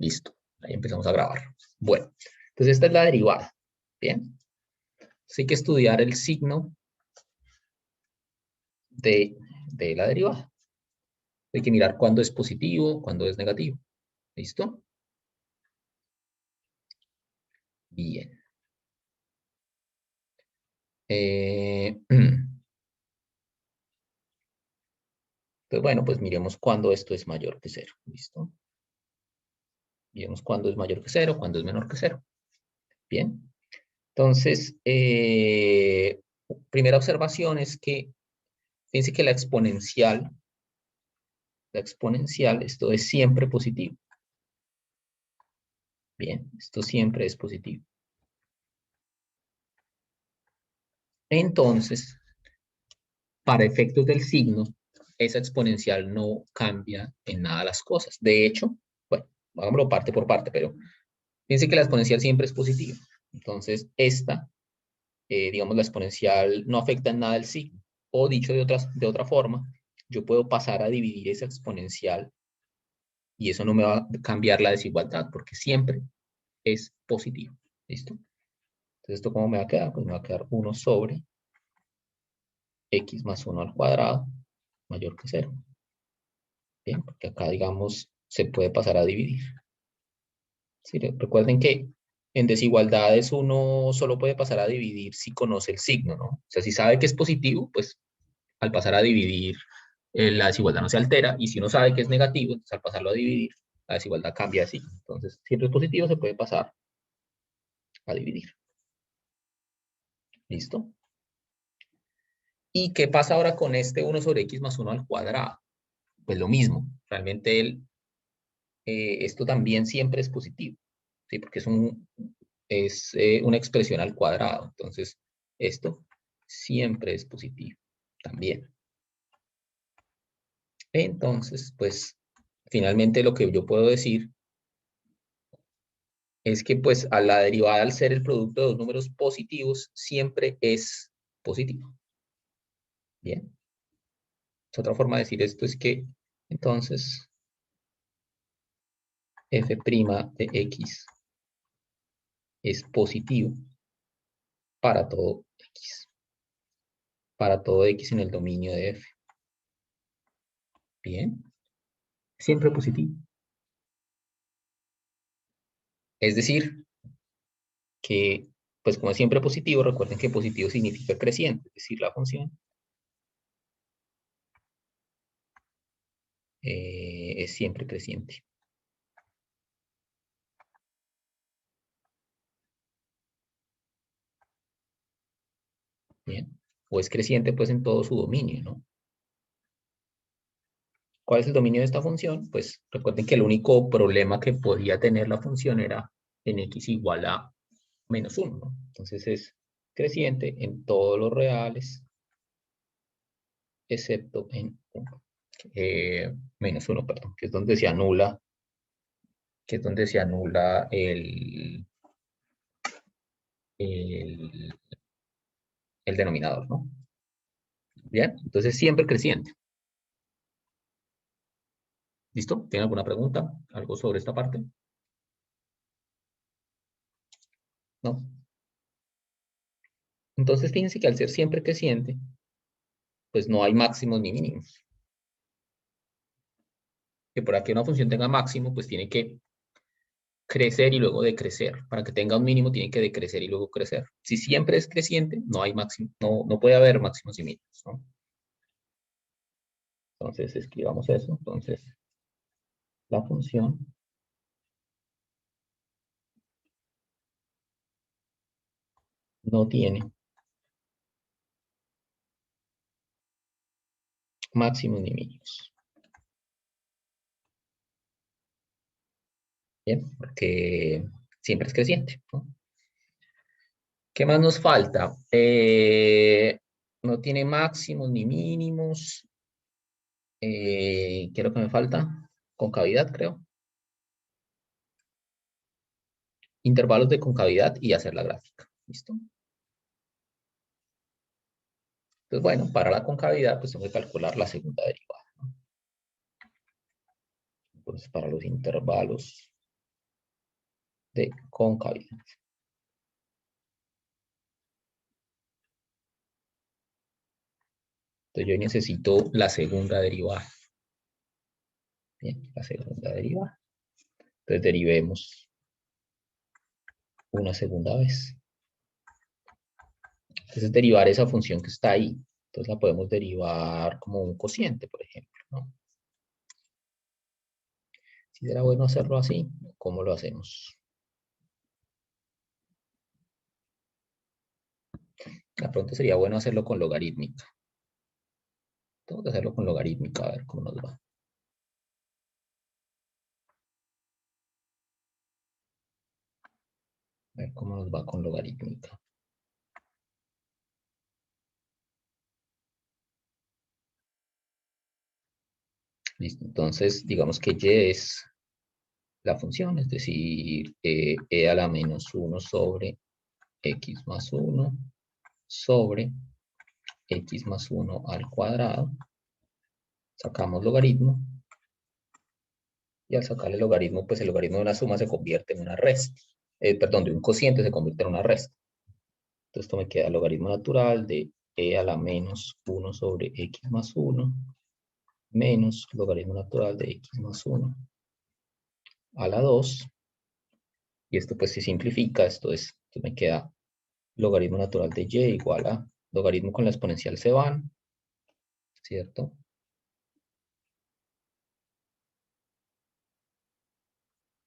Listo. Ahí empezamos a grabar. Bueno, entonces esta es la derivada. Bien. Entonces hay que estudiar el signo de la derivada. Hay que mirar cuándo es positivo, cuándo es negativo. ¿Listo? Bien. Entonces, bueno, pues miremos cuándo esto es mayor que 0. ¿Listo? Miremos cuándo es mayor que 0, cuándo es menor que 0. Bien. Entonces, primera observación es que, fíjense que la exponencial, esto es siempre positivo. Bien, esto siempre es positivo. Entonces, para efectos del signo, esa exponencial no cambia en nada las cosas. De hecho, bueno, hagámoslo parte por parte, pero fíjense que la exponencial siempre es positiva. Entonces, esta, digamos, la exponencial no afecta en nada el signo. O dicho de otra forma, yo puedo pasar a dividir esa exponencial y eso no me va a cambiar la desigualdad porque siempre es positivo. ¿Listo? Entonces, ¿esto cómo me va a quedar? Pues me va a quedar 1 sobre x más 1 al cuadrado mayor que 0. Bien, porque acá, digamos, se puede pasar a dividir. ¿Sí? Recuerden que en desigualdades uno solo puede pasar a dividir si conoce el signo, ¿no? O sea, si sabe que es positivo, pues al pasar a dividir la desigualdad no se altera, y si uno sabe que es negativo, entonces al pasarlo a dividir, la desigualdad cambia de signo. Entonces, si es positivo, se puede pasar a dividir. ¿Listo? ¿Y qué pasa ahora con este 1 sobre x más 1 al cuadrado? Pues lo mismo, realmente esto también siempre es positivo, ¿sí? Porque es una expresión al cuadrado, entonces esto siempre es positivo también. Entonces, pues, finalmente lo que yo puedo decir es que, pues, a la derivada, al ser el producto de dos números positivos, siempre es positivo. Bien. Otra forma de decir esto es que, entonces, f' de x es positivo para todo x. Para todo x en el dominio de f. Bien. Siempre positivo. Es decir, que, pues como es siempre positivo, recuerden que positivo significa creciente, es decir, la función es siempre creciente. Bien. O es creciente, pues, en todo su dominio, ¿no? ¿Cuál es el dominio de esta función? Pues recuerden que el único problema que podía tener la función era en x igual a menos 1, ¿no? Entonces es creciente en todos los reales, excepto en 1. Menos 1, perdón, que es donde se anula, el, el denominador, ¿no? Bien, entonces siempre creciente. ¿Listo? ¿Tienen alguna pregunta? ¿Algo sobre esta parte? ¿No? Entonces fíjense que al ser siempre creciente, pues no hay máximos ni mínimos. Que por aquí una función tenga máximo, pues tiene que crecer y luego decrecer. Para que tenga un mínimo, tiene que decrecer y luego crecer. Si siempre es creciente, no hay máximo, no puede haber máximos y mínimos, ¿no? Entonces escribamos eso. Entonces, la función no tiene máximos ni mínimos. Bien, porque siempre es creciente, ¿no? ¿Qué más nos falta? No tiene máximos ni mínimos. ¿Qué es lo que me falta? Concavidad, creo. Intervalos de concavidad y hacer la gráfica. ¿Listo? Entonces, bueno, para la concavidad, pues tengo que calcular la segunda derivada, ¿no? Entonces, para los intervalos de concavidad. Entonces yo necesito la segunda derivada. Bien, la segunda derivada. Entonces derivemos una segunda vez. Entonces derivar esa función que está ahí. Entonces la podemos derivar como un cociente, por ejemplo, ¿no? Si será bueno hacerlo así, ¿cómo lo hacemos? De pronto sería bueno hacerlo con logarítmica. Tengo que hacerlo con logarítmica, a ver cómo nos va. A ver cómo nos va con logarítmica. Listo, entonces digamos que y es la función, es decir, e a la menos 1 sobre x más 1 sobre x más 1 al cuadrado. Sacamos logaritmo. Y al sacar el logaritmo, pues el logaritmo de una suma se convierte en una resta. Perdón, de un cociente se convierte en una resta. Entonces esto me queda logaritmo natural de e a la menos 1 sobre x más 1 menos logaritmo natural de x más 1 a la 2. Y esto pues se simplifica, entonces me queda logaritmo natural de y igual a logaritmo con la exponencial se van, ¿cierto?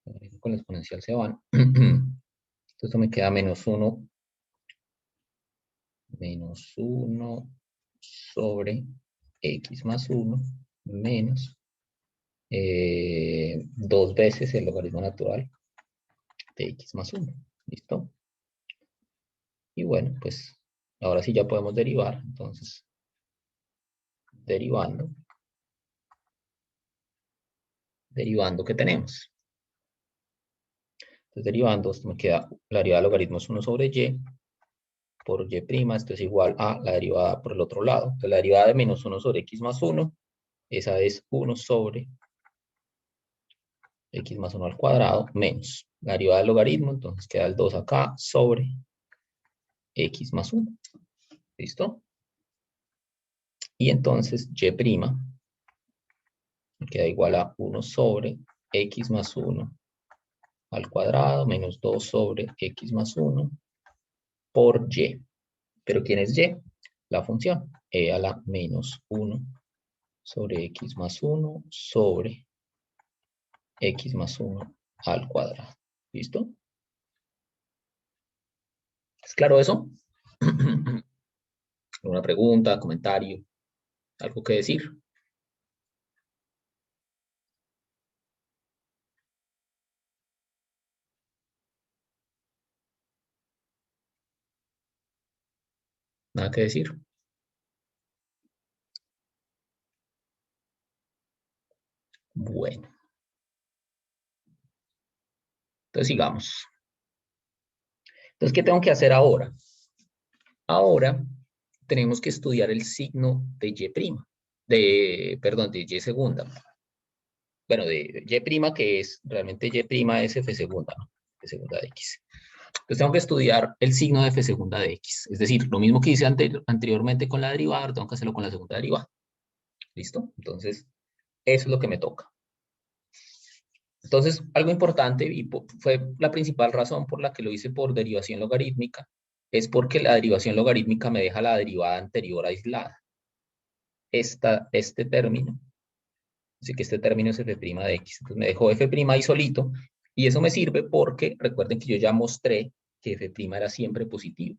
Logaritmo con la exponencial se van. Entonces esto me queda menos 1 sobre x más 1 menos 2 veces el logaritmo natural de x más 1. ¿Listo? Y bueno, pues ahora sí ya podemos derivar. Entonces, derivando, ¿qué tenemos? Entonces, derivando, esto me queda la derivada de logaritmo es 1 sobre y por y', esto es igual a la derivada por el otro lado. Entonces, la derivada de menos 1 sobre x más 1, esa es 1 sobre x más 1 al cuadrado menos la derivada del logaritmo, entonces queda el 2 acá sobre x más 1. ¿Listo? Y entonces y' queda igual a 1 sobre x más 1 al cuadrado menos 2 sobre x más 1 por y. ¿Pero quién es y? La función e a la menos 1 sobre x más 1 sobre x más 1 al cuadrado. ¿Listo? ¿Es claro eso? ¿Alguna pregunta, comentario, algo que decir? ¿Nada que decir? Bueno. Entonces sigamos. Entonces, ¿qué tengo que hacer ahora? Ahora tenemos que estudiar el signo de y', perdón, de y segunda. Bueno, de y', que es realmente y' es f segunda, ¿no? F segunda de x. Entonces tengo que estudiar el signo de f segunda de x. Es decir, lo mismo que hice anteriormente con la derivada, tengo que hacerlo con la segunda derivada. ¿Listo? Entonces, eso es lo que me toca. Entonces, algo importante, y fue la principal razón por la que lo hice por derivación logarítmica, es porque la derivación logarítmica me deja la derivada anterior aislada. Este término, así que este término es f' de x. Entonces me dejó f' ahí solito, y eso me sirve porque, recuerden que yo ya mostré que f' era siempre positivo.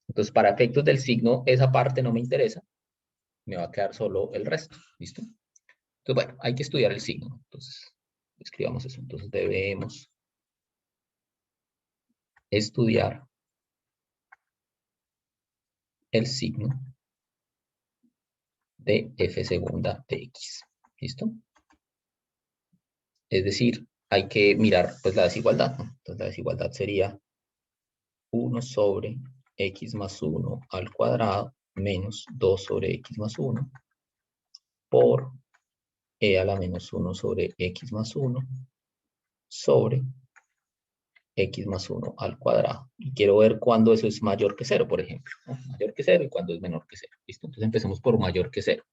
Entonces, para efectos del signo, esa parte no me interesa, me va a quedar solo el resto, ¿listo? Entonces, bueno, hay que estudiar el signo. Entonces, escribamos eso. Entonces, debemos estudiar el signo de f segunda de x. ¿Listo? Es decir, hay que mirar pues la desigualdad, ¿no? Entonces la desigualdad sería 1 sobre x más 1 al cuadrado menos 2 sobre x más 1 por e a la menos 1 sobre x más 1 sobre x más 1 al cuadrado. Y quiero ver cuándo eso es mayor que 0, por ejemplo, ¿no? Mayor que 0 y cuándo es menor que 0. ¿Listo? Entonces empecemos por mayor que 0.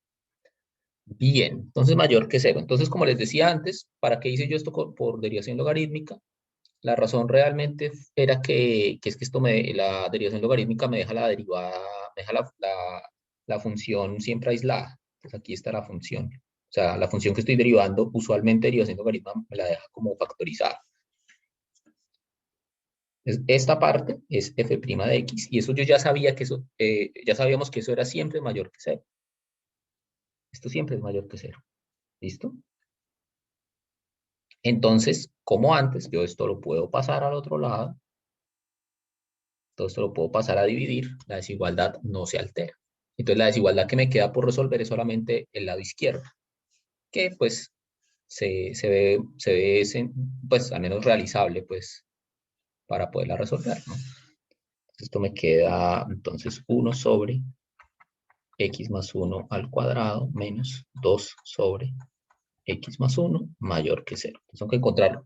Bien, entonces mayor que 0. Entonces, como les decía antes, ¿para qué hice yo esto por derivación logarítmica? La razón realmente era que es que la derivación logarítmica me deja la derivada, me deja la función siempre aislada. Entonces aquí está la función. O sea, la función que estoy derivando, usualmente derivación logarítmica me la deja como factorizada. Esta parte es f' de x, y eso yo ya sabía que eso, ya sabíamos que eso era siempre mayor que 0. Esto siempre es mayor que 0. ¿Listo? Entonces, como antes, yo esto lo puedo pasar al otro lado. Todo esto lo puedo pasar a dividir. La desigualdad no se altera. Entonces, la desigualdad que me queda por resolver es solamente el lado izquierdo, que pues se ve pues al menos realizable, pues, para poderla resolver, ¿no? Esto me queda entonces 1 sobre x más 1 al cuadrado menos 2 sobre x más 1 mayor que 0. Entonces tengo que encontrar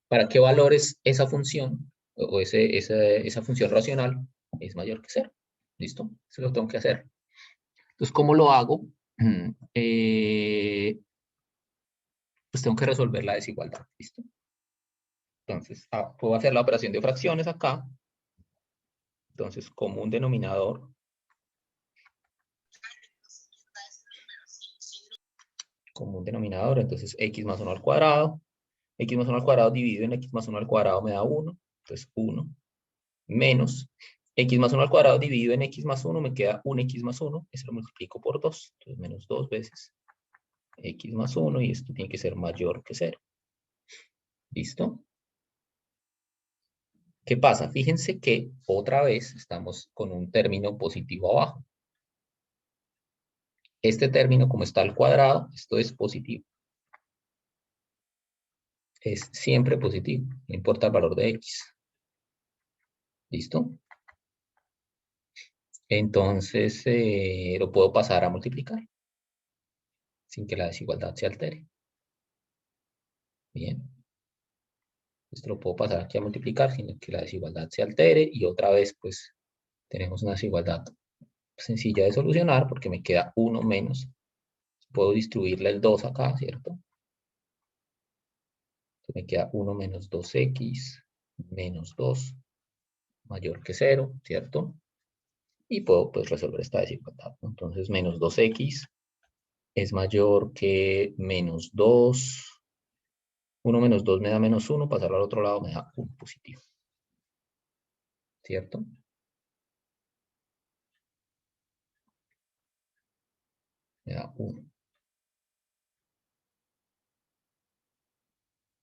para qué valores esa función o esa función racional es mayor que 0. ¿Listo? Eso lo tengo que hacer. Entonces, ¿cómo lo hago? Pues tengo que resolver la desigualdad. ¿Listo? Entonces, puedo hacer la operación de fracciones acá. Entonces, común denominador. Común denominador, entonces x más 1 al cuadrado. X más 1 al cuadrado dividido en x más 1 al cuadrado me da 1. Entonces 1 menos x más 1 al cuadrado dividido en x más 1 me queda un x más 1. Eso lo multiplico por 2. Entonces menos 2 veces x más 1 y esto tiene que ser mayor que 0. ¿Listo? ¿Qué pasa? Fíjense que otra vez estamos con un término positivo abajo. Este término, como está al cuadrado, esto es positivo. Es siempre positivo, no importa el valor de x. ¿Listo? Entonces lo puedo pasar a multiplicar sin que la desigualdad se altere. Bien. Esto lo puedo pasar aquí a multiplicar sin que la desigualdad se altere y otra vez pues tenemos una desigualdad sencilla de solucionar porque me queda 1 menos. Puedo distribuirle el 2 acá, ¿cierto? Entonces me queda 1 menos 2x menos 2 mayor que 0, ¿cierto? Y puedo pues resolver esta desigualdad, ¿no? Entonces menos 2x es mayor que menos 2. 1 menos 2 me da menos 1, pasarlo al otro lado me da 1 positivo, ¿cierto? Me da 1.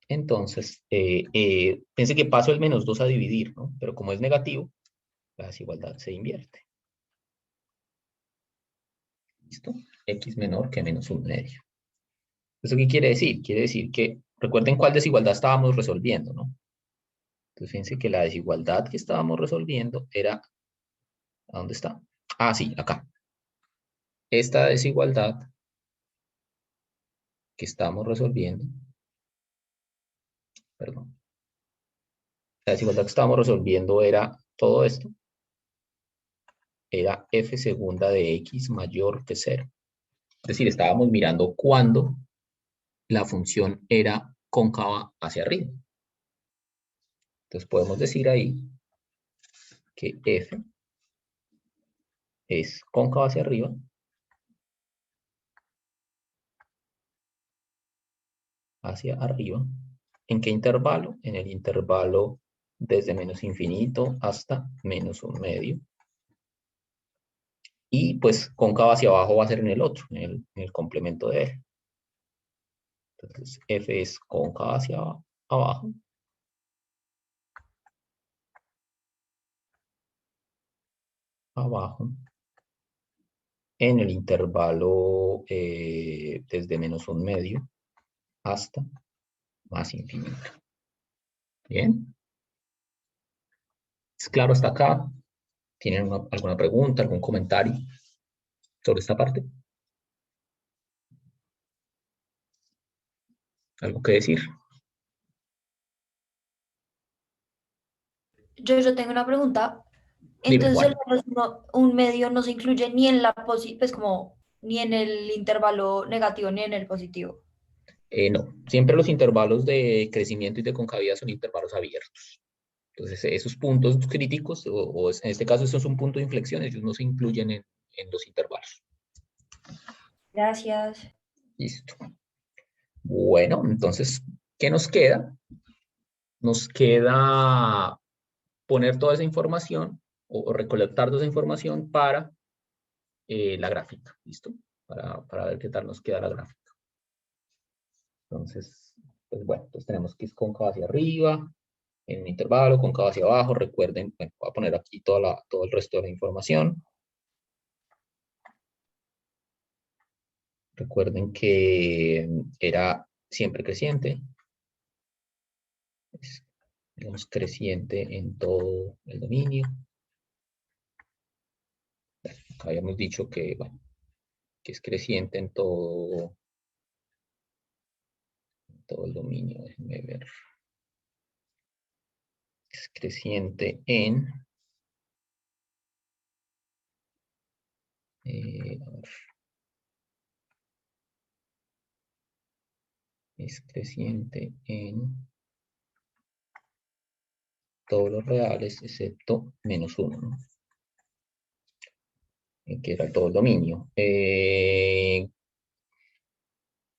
Entonces, pensé que paso el menos 2 a dividir, ¿no? Pero como es negativo, la desigualdad se invierte. ¿Listo? X menor que menos 1 medio. ¿Eso qué quiere decir? Quiere decir que, recuerden cuál desigualdad estábamos resolviendo, ¿no? Entonces, fíjense que la desigualdad que estábamos resolviendo era, ¿a dónde está? Ah, sí, acá. Esta desigualdad que estábamos resolviendo, perdón, la desigualdad que estábamos resolviendo era todo esto, era f segunda de x mayor que 0. Es decir, estábamos mirando cuándo la función era cóncava hacia arriba. Entonces podemos decir ahí que f es cóncava hacia arriba ¿En qué intervalo? En el intervalo desde menos infinito hasta menos 1 medio. Y pues cóncava hacia abajo va a ser en el otro, en el complemento de él. Entonces f es cóncava hacia abajo. Abajo. En el intervalo desde menos 1 medio hasta más infinito. Bien. ¿Es claro hasta acá? ¿Tienen alguna pregunta, algún comentario sobre esta parte? ¿Algo que decir? Yo tengo una pregunta. Dime, Entonces, Juan. un medio no se incluye ni en la pues como ni en el intervalo negativo ni en el positivo. No, siempre los intervalos de crecimiento y de concavidad son intervalos abiertos. Entonces, esos puntos críticos, en este caso, estos son puntos de inflexión, ellos no se incluyen en los intervalos. Gracias. Listo. Bueno, entonces, ¿qué nos queda? Nos queda poner toda esa información o recolectar toda esa información para la gráfica. ¿Listo? Para ver qué tal nos queda la gráfica. Entonces, pues bueno, entonces tenemos que ir cóncava hacia arriba, en un intervalo, cóncava hacia abajo. Recuerden, bueno, voy a poner aquí todo el resto de la información. Recuerden que era siempre creciente, es, digamos, creciente en todo el dominio. Acá habíamos dicho que, bueno, que es creciente en todo el dominio. Déjenme ver. Es creciente a ver, es creciente en todos los reales excepto -1, ¿no? Que era todo el dominio.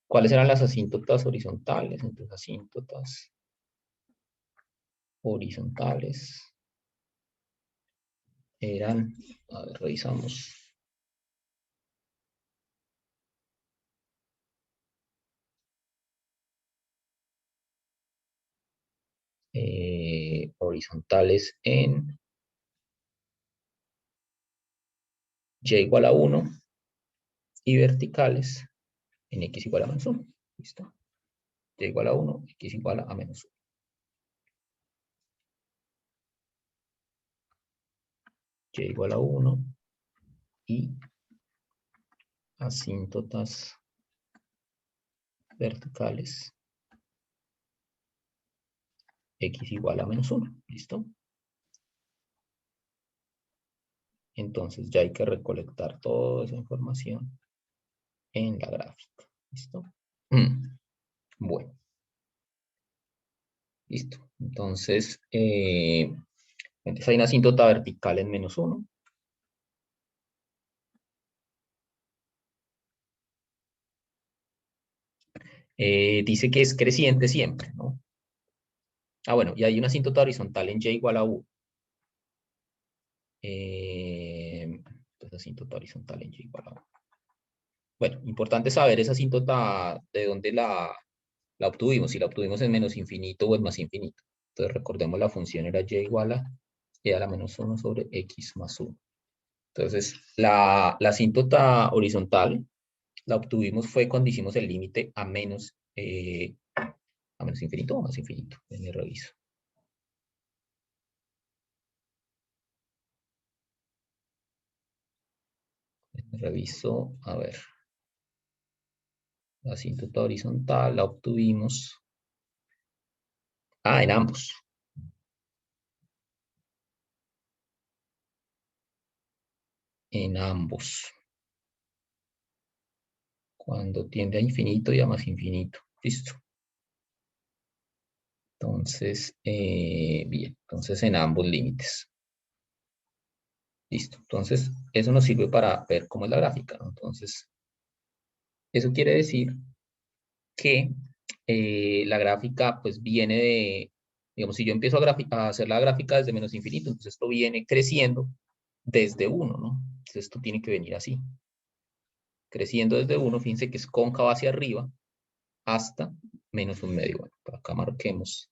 ¿Cuáles eran las asíntotas horizontales? Entonces, asíntotas horizontales eran, a ver, revisamos. Horizontales en y igual a 1 y verticales en x igual a -1. ¿Listo? Y igual a 1, x igual a -1. Y igual a 1 y asíntotas verticales x igual a -1. ¿Listo? Entonces ya hay que recolectar toda esa información en la gráfica. ¿Listo? Bueno, listo. Entonces hay una asíntota vertical en -1. Dice que es creciente siempre, ¿no? Ah, bueno, y hay una asíntota horizontal en y igual a 1. Entonces, asíntota horizontal en y igual a 1. Bueno, importante saber esa asíntota de dónde la obtuvimos, si la obtuvimos en menos infinito o en más infinito. Entonces, recordemos la función era y igual a y a la -1 sobre x más 1. Entonces, la asíntota horizontal la obtuvimos fue cuando hicimos el límite a menos infinito o más infinito. Me reviso. Reviso, a ver. La asíntota horizontal la obtuvimos. En ambos. En ambos. Cuando tiende a infinito y a más infinito. Listo. Entonces, bien. Entonces, en ambos límites. Listo. Entonces, eso nos sirve para ver cómo es la gráfica, ¿no? Entonces, eso quiere decir que la gráfica, pues, viene de, digamos, si yo empiezo a hacer la gráfica desde menos infinito, entonces esto viene creciendo desde 1, ¿no? Entonces, esto tiene que venir así. Creciendo desde 1, fíjense que es cóncava hacia arriba hasta -1/2. Bueno, por acá marquemos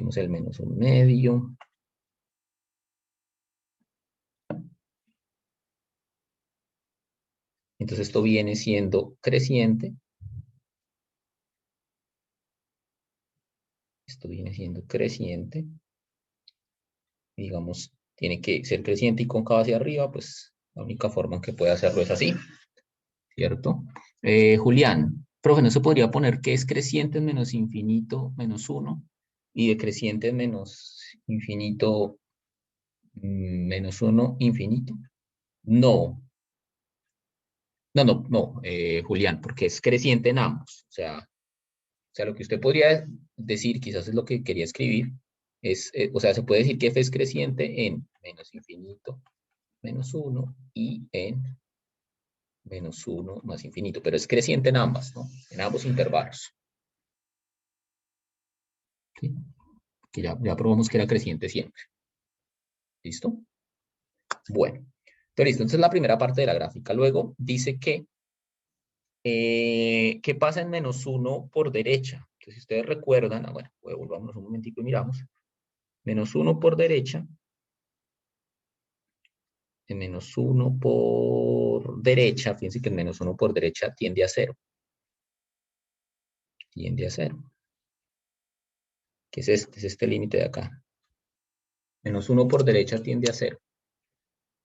el -1/2. Entonces esto viene siendo creciente. Esto viene siendo creciente. Digamos, tiene que ser creciente y cóncava hacia arriba, pues la única forma en que puede hacerlo es así, ¿cierto? Julián, profe, ¿no se podría poner que es creciente en menos infinito menos 1? y decreciente en menos infinito, menos 1, infinito. No, Julián, porque es creciente en ambos. O sea, lo que usted podría decir, quizás es lo que quería escribir, o sea, se puede decir que f es creciente en menos infinito, menos 1 y en menos 1 más infinito, pero es creciente en ambas, ¿no? En ambos intervalos. ¿Sí? Que ya probamos que era creciente siempre. ¿Listo? Bueno, entonces listo. Entonces la primera parte de la gráfica. Luego dice que ¿qué pasa en menos 1 por derecha? Entonces, si ustedes recuerdan, bueno, volvamos un momentico y miramos. Menos 1 por derecha. En menos 1 por derecha, fíjense que el menos 1 por derecha tiende a 0. Tiende a 0. ¿Qué es este? Es este límite de acá. Menos 1 por derecha tiende a 0.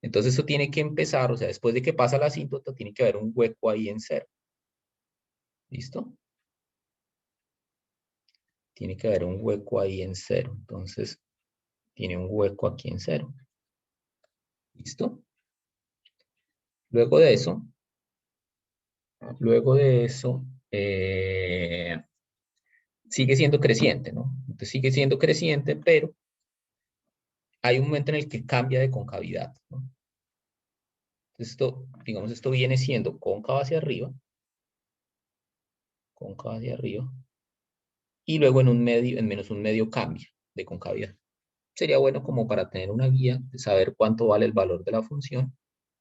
Entonces eso tiene que empezar, o sea, después de que pasa la asíntota, tiene que haber un hueco ahí en 0. ¿Listo? Tiene que haber un hueco ahí en 0. Entonces, tiene un hueco aquí en 0. ¿Listo? Luego de eso, sigue siendo creciente, ¿no? Entonces sigue siendo creciente, pero hay un momento en el que cambia de concavidad, ¿no? Esto, digamos, esto viene siendo cóncavo hacia arriba, y luego en menos un medio cambia de concavidad. Sería bueno como para tener una guía de saber cuánto vale el valor de la función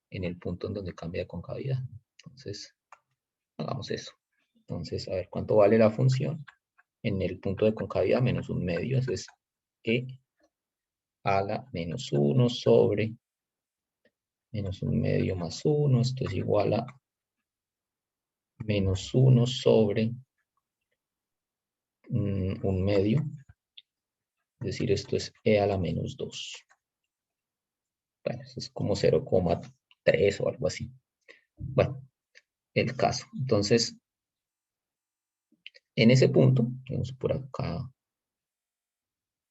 en el punto en donde cambia de concavidad. Entonces, hagamos eso. Entonces, a ver cuánto vale la función en el punto de concavidad menos un medio. Eso es e a la menos 1 sobre menos un medio más 1. Esto es igual a menos 1 sobre un medio. Es decir, esto es e a la menos 2. Bueno, eso es como 0,3 o algo así. Bueno, el caso. Entonces, en ese punto, vamos por acá.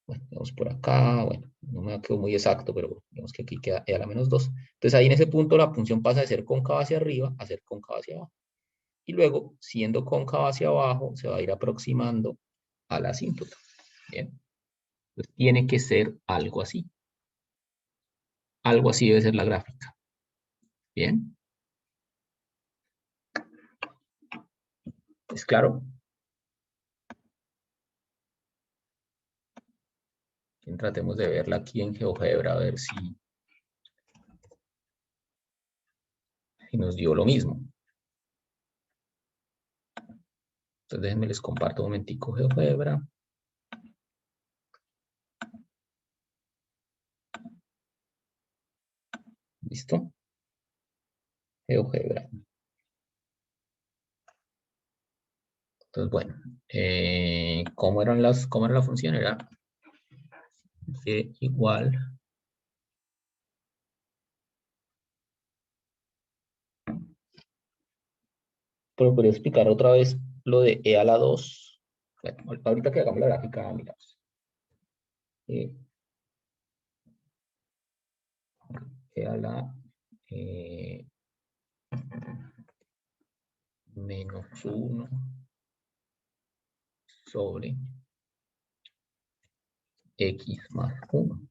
Bueno, vamos por acá. Bueno, no me quedó muy exacto, pero vemos que aquí queda e a la menos 2. Entonces, ahí en ese punto la función pasa de ser cóncava hacia arriba a ser cóncava hacia abajo. Y luego, siendo cóncava hacia abajo, se va a ir aproximando a la asíntota. Bien. Entonces, tiene que ser algo así. Algo así debe ser la gráfica. Bien. ¿Es claro? Bien, tratemos de verla aquí en GeoGebra a ver si nos dio lo mismo. Entonces déjenme les comparto un momentico GeoGebra. ¿Listo? GeoGebra. Entonces, bueno, ¿cómo era la función? Era igual. Pero podría explicar otra vez lo de e a la 2. Bueno, ahorita que hagamos la gráfica, miramos. E a la menos 1 sobre x más 1.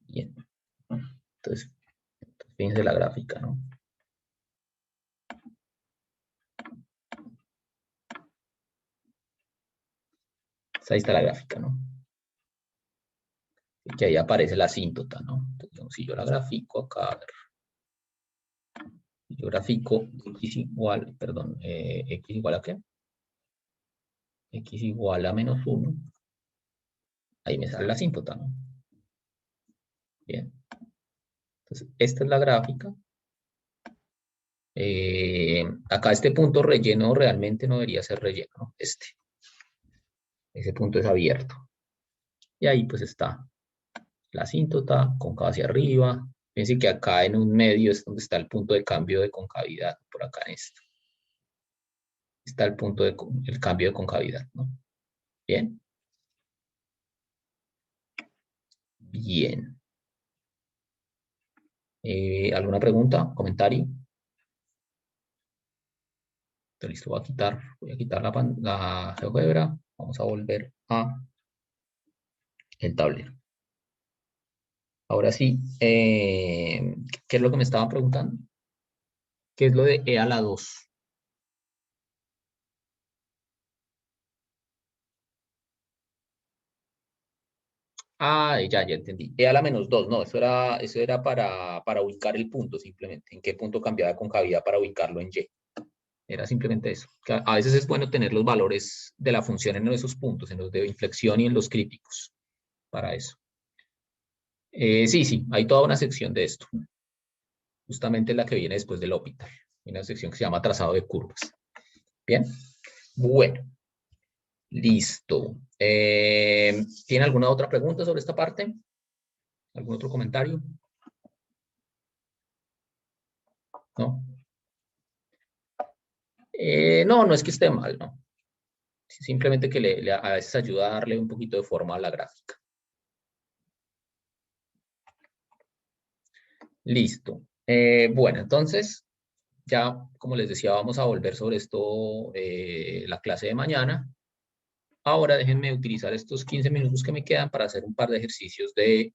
Bien. Entonces, fíjense la gráfica, ¿no? Ahí está la gráfica, ¿no? Y que ahí aparece la asíntota, ¿no? Entonces, si yo la grafico acá, a ver, yo grafico x igual, perdón, x igual a qué? X igual a menos 1. Ahí me sale la asíntota, ¿no? Bien. Entonces, esta es la gráfica. Acá este punto relleno realmente no debería ser relleno, ¿no? Ese punto es abierto. Y ahí pues está la asíntota, cóncava hacia arriba. Fíjense que acá en un medio es donde está el punto de cambio de concavidad, por acá en esto. Está el punto de el cambio de concavidad, ¿no? Bien. Bien. ¿Alguna pregunta? ¿Comentario? Listo, voy a quitar la GeoGebra. Vamos a volver a el tablero. Ahora sí, ¿qué es lo que me estaban preguntando? ¿Qué es lo de E a la 2? Ah, ya entendí. E a la menos 2, no, eso era para ubicar el punto simplemente. ¿En qué punto cambiaba de concavidad para ubicarlo en Y? Era simplemente eso. A veces es bueno tener los valores de la función en esos puntos, en los de inflexión y en los críticos, para eso. Sí, hay toda una sección de esto. Justamente la que viene después del L'Hopital. Hay una sección que se llama trazado de curvas. Bien. Bueno. Listo. ¿Tiene alguna otra pregunta sobre esta parte? ¿Algún otro comentario? ¿No? No es que esté mal, ¿no? Simplemente que a veces ayuda a darle un poquito de forma a la gráfica. Listo. Bueno, entonces, ya como les decía, vamos a volver sobre esto la clase de mañana. Ahora déjenme utilizar estos 15 minutos que me quedan para hacer un par de ejercicios de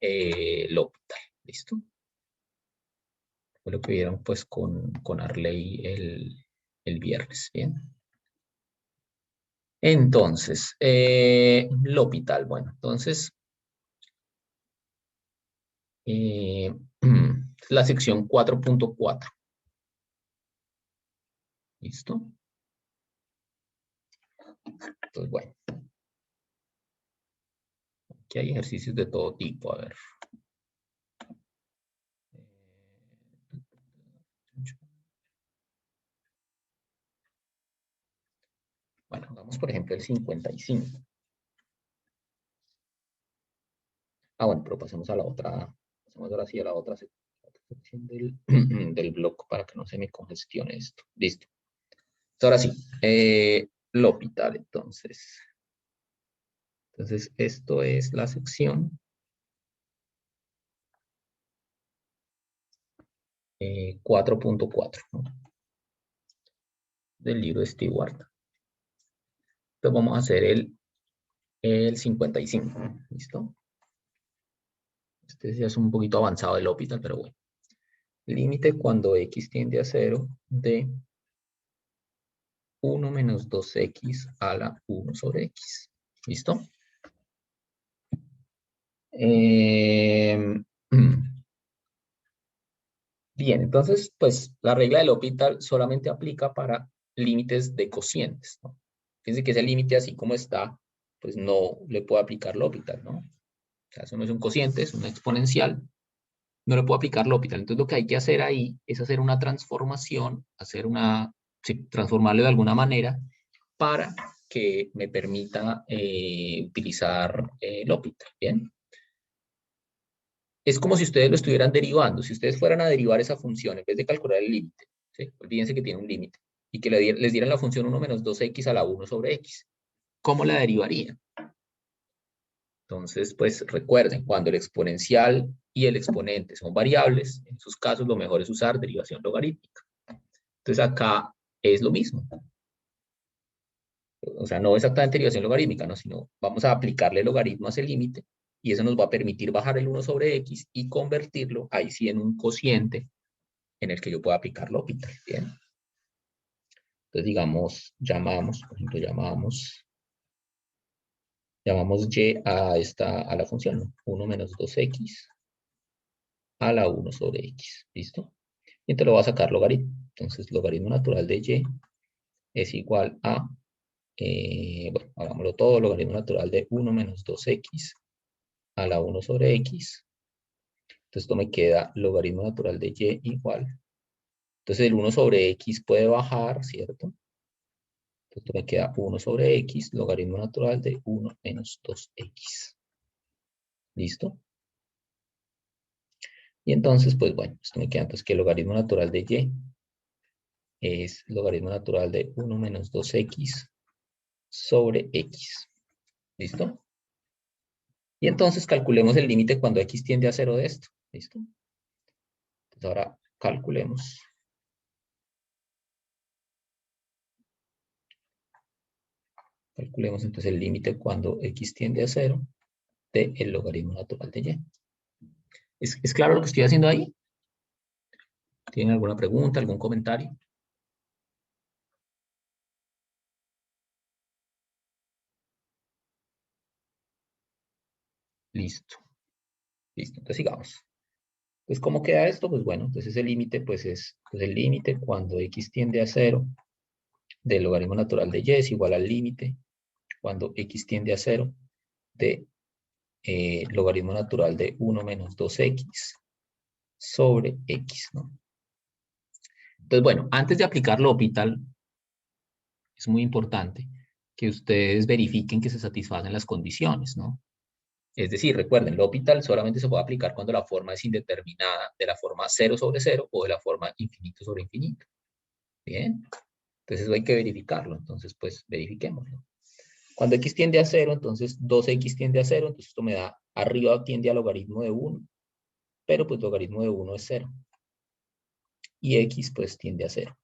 L'Hopital. ¿Listo? Fue lo que vieron pues con Arley el viernes. Bien. Entonces, L'Hopital. Bueno, entonces, la sección 4.4. ¿Listo? Entonces, bueno. Aquí hay ejercicios de todo tipo. A ver. Bueno, vamos por ejemplo el 55. Bueno, pero pasemos a la otra. Pasemos ahora sí a la otra sección del bloque para que no se me congestione esto. Listo. Ahora sí, L'Hopital, entonces. Entonces, esto es la sección 4.4, ¿no? Del libro de Stewart. Entonces vamos a hacer el 55, ¿listo? Este ya es un poquito avanzado del L'Hopital, pero bueno. Límite cuando x tiende a 0 de 1 menos 2x a la 1 sobre x. ¿Listo? Bien, entonces, pues la regla del L'Hopital solamente aplica para límites de cocientes, ¿no? Fíjense que ese límite así como está, pues no le puedo aplicar L'Hopital, ¿no? O sea, eso no es un cociente, es una exponencial. No le puedo aplicar L'Hopital. Entonces lo que hay que hacer ahí es hacer una transformación, sí, transformarlo de alguna manera para que me permita utilizar L'Hopital, ¿bien? Es como si ustedes lo estuvieran derivando. Si ustedes fueran a derivar esa función, en vez de calcular el límite, ¿sí? Olvídense que tiene un límite, y que les dieran la función 1 menos 2x a la 1 sobre x. ¿Cómo la derivarían? Entonces, pues recuerden, cuando el exponencial y el exponente son variables, en esos casos lo mejor es usar derivación logarítmica. Entonces acá es lo mismo. O sea, no exactamente derivación logarítmica, ¿no? Sino vamos a aplicarle logaritmo a ese límite y eso nos va a permitir bajar el 1 sobre x y convertirlo ahí sí en un cociente en el que yo pueda aplicar L'Hopital. Bien. Entonces, digamos, por ejemplo, llamamos y a la función, ¿no? 1 menos 2x a la 1 sobre x. ¿Listo? Y te lo va a sacar logaritmo. Entonces, logaritmo natural de y es igual a, bueno, hagámoslo todo, logaritmo natural de 1 menos 2x a la 1 sobre x. Entonces, esto me queda logaritmo natural de y igual. Entonces, el 1 sobre x puede bajar, ¿cierto? Entonces, me queda 1 sobre x, logaritmo natural de 1 menos 2x. ¿Listo? Y entonces, pues bueno, esto me queda entonces que el logaritmo natural de y es logaritmo natural de 1 menos 2x sobre x. ¿Listo? Y entonces calculemos el límite cuando x tiende a 0 de esto. ¿Listo? Entonces ahora calculemos. Calculemos entonces el límite cuando x tiende a 0 de el logaritmo natural de y. ¿Es claro lo que estoy haciendo ahí? ¿Tienen alguna pregunta, algún comentario? Listo. Listo, entonces sigamos. Pues, ¿cómo queda esto? Pues bueno, entonces el límite pues es pues el límite cuando x tiende a 0 del logaritmo natural de y es igual al límite cuando x tiende a 0 de logaritmo natural de 1 menos 2x sobre x, ¿no? Entonces, bueno, antes de aplicar L'Hopital, es muy importante que ustedes verifiquen que se satisfacen las condiciones, ¿no? Es decir, recuerden, L'Hopital solamente se puede aplicar cuando la forma es indeterminada de la forma 0 sobre 0 o de la forma infinito sobre infinito. Bien, entonces eso hay que verificarlo. Entonces, pues, verifiquémoslo. Cuando x tiende a 0, entonces 2x tiende a 0, entonces esto me da, arriba tiende a logaritmo de 1, pero pues logaritmo de 1 es 0. Y x pues tiende a 0.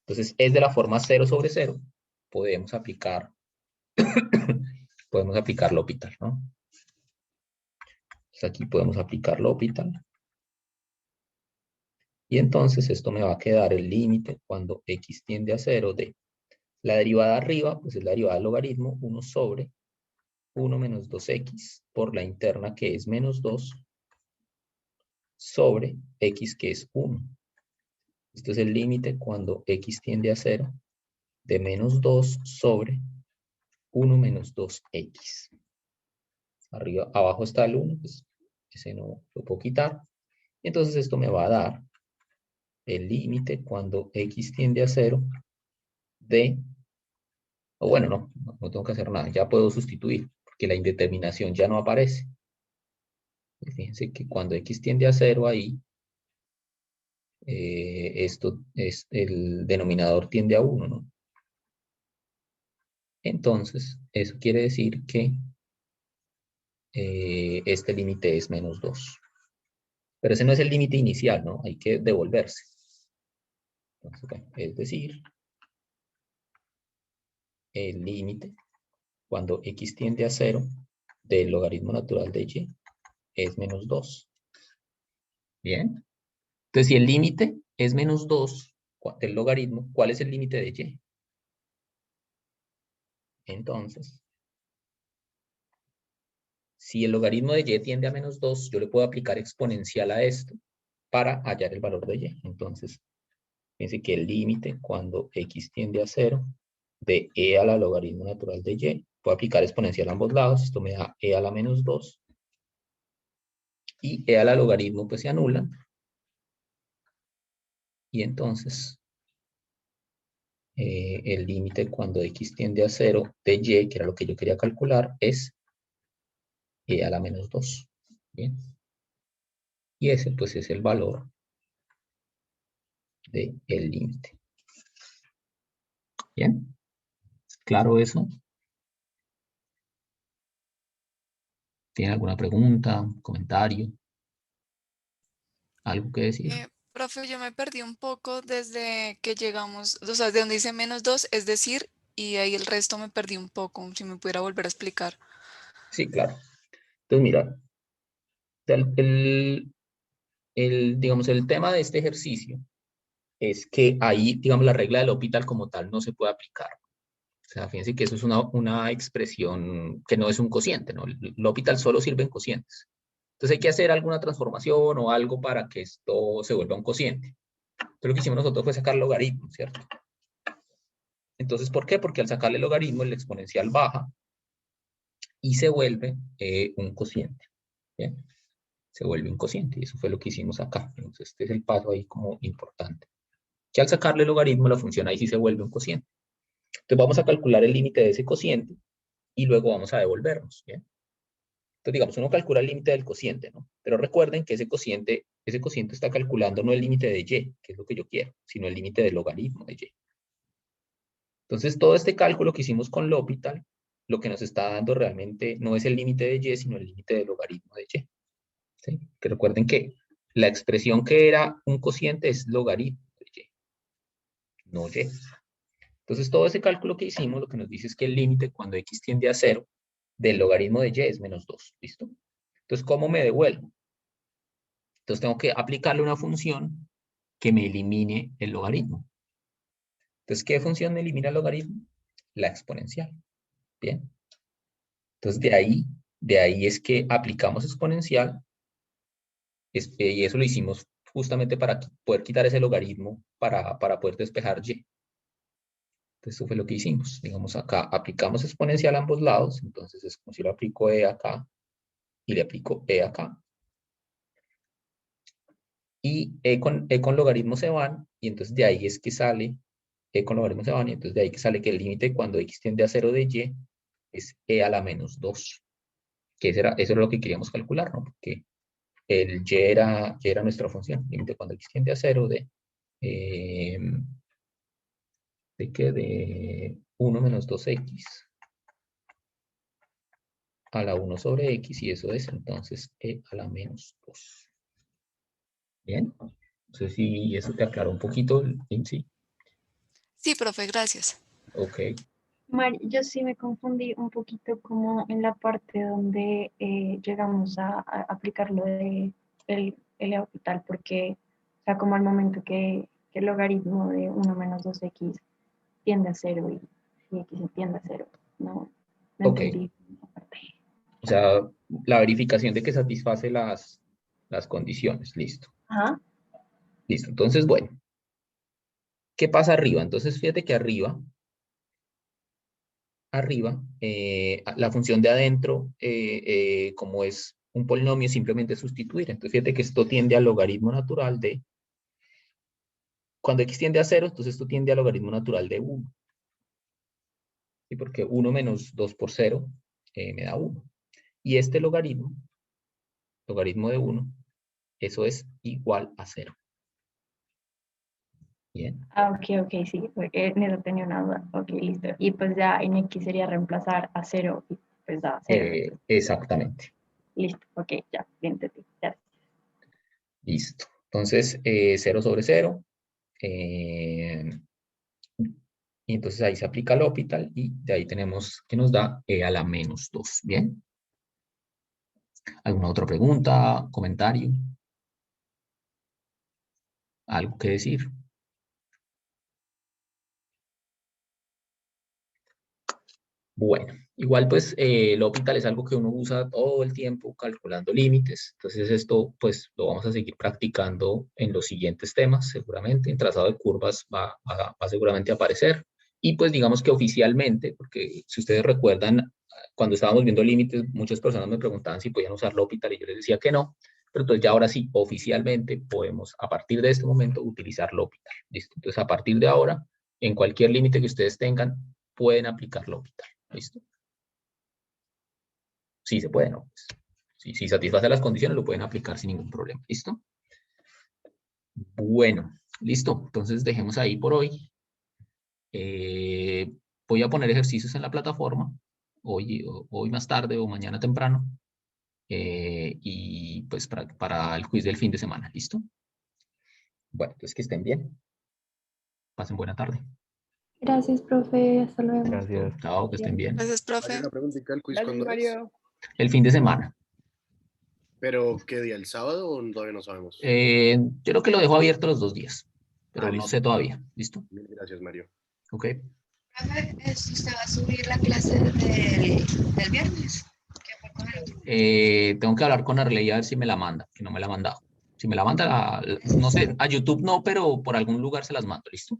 Entonces es de la forma 0 sobre 0, podemos aplicar, L'Hopital, ¿no? Entonces aquí podemos aplicar L'Hopital. Y entonces esto me va a quedar el límite cuando x tiende a 0 de la derivada arriba, pues es la derivada del logaritmo, 1 sobre 1 menos 2x por la interna que es menos 2 sobre x que es 1. Esto es el límite cuando x tiende a 0 de menos 2 sobre 1 menos 2x. Arriba, abajo está el 1, pues ese no lo puedo quitar. Entonces esto me va a dar el límite cuando x tiende a 0 de, o bueno, no tengo que hacer nada, ya puedo sustituir, porque la indeterminación ya no aparece. Fíjense que cuando x tiende a 0 ahí, esto es, el denominador tiende a 1, ¿no? Entonces, eso quiere decir que este límite es menos 2. Pero ese no es el límite inicial, ¿no? Hay que devolverse. Entonces, bueno, es decir, el límite cuando x tiende a 0 del logaritmo natural de y es menos 2. Bien. Entonces, si el límite es menos 2 del logaritmo, ¿cuál es el límite de y? Entonces, si el logaritmo de y tiende a menos 2, yo le puedo aplicar exponencial a esto para hallar el valor de y. Entonces, fíjense que el límite cuando x tiende a 0 de e a la logaritmo natural de y, puedo aplicar exponencial a ambos lados, esto me da e a la menos 2, y e a la logaritmo pues se anulan, y entonces el límite cuando x tiende a 0 de y, que era lo que yo quería calcular, es e a la menos 2. Bien. Y ese pues es el valor del límite. Bien. ¿Claro eso? ¿Tiene alguna pregunta, comentario? ¿Algo que decir? Profe, yo me perdí un poco desde que llegamos, o sea, de donde dice -2, es decir, y ahí el resto me perdí un poco, si me pudiera volver a explicar. Sí, claro. Entonces, mira, digamos, el tema de este ejercicio es que ahí, digamos, la regla del L'Hopital como tal no se puede aplicar. O sea, fíjense que eso es una expresión que no es un cociente, ¿no? El L'Hopital solo sirve en cocientes. Entonces hay que hacer alguna transformación o algo para que esto se vuelva un cociente. Entonces lo que hicimos nosotros fue sacar logaritmos, ¿cierto? Entonces, ¿por qué? Porque al sacarle logaritmo el exponencial baja y se vuelve un cociente. ¿Bien? Se vuelve un cociente y eso fue lo que hicimos acá. Entonces este es el paso ahí como importante. Que al sacarle logaritmo la función ahí sí se vuelve un cociente. Entonces vamos a calcular el límite de ese cociente y luego vamos a devolvernos, ¿bien? Entonces digamos, uno calcula el límite del cociente, ¿no? Pero recuerden que ese cociente está calculando no el límite de y, que es lo que yo quiero, sino el límite del logaritmo de y. Entonces todo este cálculo que hicimos con L'Hopital lo que nos está dando realmente no es el límite de y, sino el límite del logaritmo de y. ¿Sí? Que recuerden que la expresión que era un cociente es logaritmo de y, no y. Entonces, todo ese cálculo que hicimos, lo que nos dice es que el límite cuando x tiende a 0 del logaritmo de y es menos 2. ¿Listo? Entonces, ¿cómo me devuelvo? Entonces, tengo que aplicarle una función que me elimine el logaritmo. Entonces, ¿qué función me elimina el logaritmo? La exponencial. Bien. Entonces, de ahí es que aplicamos exponencial. Y eso lo hicimos justamente para poder quitar ese logaritmo para poder despejar y. Entonces, eso fue lo que hicimos. Digamos, acá aplicamos exponencial a ambos lados. Entonces, es como si lo aplico e acá y le aplico e acá. Y e con logaritmo se van. Y entonces, de ahí es que sale e con logaritmo se van. Y entonces, de ahí que sale que el límite cuando x tiende a 0 de y es e a la menos 2. Que eso era lo que queríamos calcular, ¿no? Porque el y era nuestra función. Límite cuando x tiende a 0 ¿de qué? De 1 menos 2x a la 1 sobre x, y eso es entonces e a la menos 2. Bien, no sé si eso te aclaró un poquito, Lindsay. Sí, profe, gracias. Ok. Mari, yo sí me confundí un poquito como en la parte donde llegamos a aplicar lo de el hospital, porque, o sea, como al momento que el logaritmo de 1 menos 2x tiende a 0 y x tiende a 0, no Ok. entendí esa parte. O sea, la verificación de que satisface las condiciones. Listo. Ajá. Listo. Entonces, bueno. ¿Qué pasa arriba? Entonces, fíjate que arriba, la función de adentro, como es un polinomio, simplemente sustituir. Entonces, fíjate que esto tiende al logaritmo natural de... Cuando x tiende a 0, entonces esto tiende al logaritmo natural de 1. ¿Sí? Porque 1 menos 2 por 0 me da 1. Y este logaritmo de 1, eso es igual a 0. Bien. Ah, ok, sí, porque en eso tenía una duda. Ok, listo. Y pues ya en x sería reemplazar a 0 y pues da 0. Exactamente. Listo, ok, ya, bien entendí. Ya. Listo. Entonces, 0 sobre 0. Y entonces ahí se aplica el L'Hopital y de ahí tenemos que nos da e a la menos 2. Bien. ¿Alguna otra pregunta, comentario? ¿Algo que decir? Bueno, igual pues el L'Hopital es algo que uno usa todo el tiempo calculando límites. Entonces esto pues lo vamos a seguir practicando en los siguientes temas seguramente. En trazado de curvas va seguramente a aparecer. Y pues digamos que oficialmente, porque si ustedes recuerdan, cuando estábamos viendo límites, muchas personas me preguntaban si podían usar L'Hopital y yo les decía que no. Pero entonces ya ahora sí, oficialmente podemos a partir de este momento utilizar L'Hopital. ¿Listo? Entonces a partir de ahora, en cualquier límite que ustedes tengan, pueden aplicar L'Hopital. ¿Listo? Sí se puede, ¿no? Pues, si satisface las condiciones, lo pueden aplicar sin ningún problema. ¿Listo? Bueno, listo. Entonces dejemos ahí por hoy. Voy a poner ejercicios en la plataforma hoy más tarde o mañana temprano. Y pues para el quiz del fin de semana. ¿Listo? Bueno, entonces que estén bien. Pasen buena tarde. Gracias, profe. Hasta luego. Gracias. Chao, que estén bien. Gracias, Mario, profe. una preguntita, ¿el quiz Gracias, cuándo es? Mario. El fin de semana. ¿Pero qué día? ¿El sábado o todavía no sabemos? Yo creo que lo dejo abierto los 2 días. Pero no listo. sé todavía. ¿Listo? Mil gracias, Mario. Ok. Profe, ¿usted va a subir la clase del viernes? ¿Qué fue con el otro? Tengo que hablar con Arley a ver si me la manda, que no me la ha mandado. Si me la manda, no sé, a YouTube no, pero por algún lugar se las mando, ¿listo?